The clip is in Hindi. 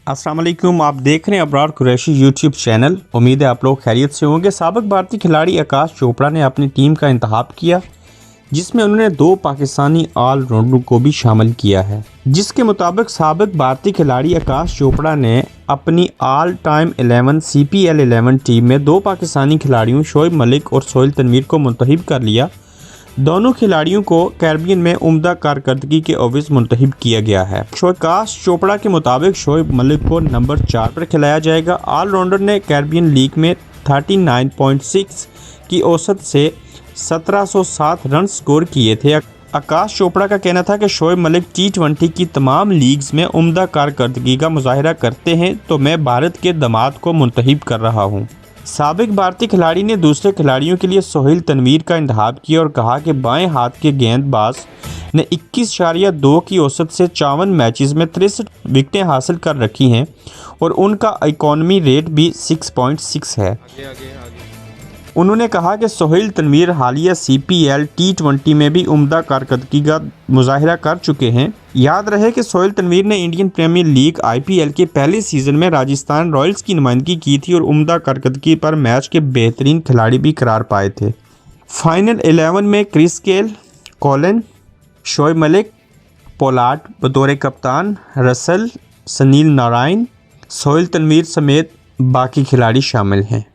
अस्सलाम वालेकुम, आप देख रहे हैं अबरार कुरैशी यूट्यूब चैनल। उम्मीद है आप लोग खैरियत से होंगे। साबिक भारतीय खिलाड़ी आकाश चोपड़ा ने अपनी टीम का इंतखाब किया, जिसमें उन्होंने 2 पाकिस्तानी ऑलराउंडर को भी शामिल किया है। जिसके मुताबिक साबिक भारतीय खिलाड़ी आकाश चोपड़ा ने अपनी ऑल टाइम 11 CPL 11 टीम में 2 पाकिस्तानी खिलाड़ियों शोएब मलिक और सोहेल तनवीर को मुंतखब कर लिया। दोनों खिलाड़ियों को कैरिबियन में उम्दा कारकर्दगी के ओवज मुंतखब किया गया है। आकाश चोपड़ा के मुताबिक शोएब मलिक को नंबर 4 पर खिलाया जाएगा। ऑलराउंडर ने कैरिबियन लीग में 39.6 की औसत से 1707 रन स्कोर किए थे। आकाश चोपड़ा का कहना था कि शोएब मलिक T20 की तमाम लीग्स में उम्दा कारकर्दगी का मुजाहिरा करते हैं, तो मैं भारत के दामाद को मुंतखब कर रहा हूँ। साबिक भारतीय खिलाड़ी ने दूसरे खिलाड़ियों के लिए सोहेल तनवीर का इंतखाब किया और कहा कि बाएं हाथ के गेंदबाज ने 21.2 की औसत से 54 मैचेस में 63 विकेटें हासिल कर रखी हैं और उनका इकॉनमी रेट भी 6.6 है। उन्होंने कहा कि सोहेल तनवीर हालिया CPL T20 में भी उम्दा कारकर्दगी का मुजाहिरा कर चुके हैं। याद रहे कि सोहेल तनवीर ने इंडियन प्रीमियर लीग IPL के पहले सीज़न में राजस्थान रॉयल्स की नुमाइंदगी की थी और उम्दा कारकर्दगी पर मैच के बेहतरीन खिलाड़ी भी करार पाए थे। फाइनल 11 में Chris Gayle, Colin, Shoaib Malik, Pollard बतौर कप्तान, रसल, सुनील नारायण, सोहेल तनवीर समेत बाकी खिलाड़ी शामिल हैं।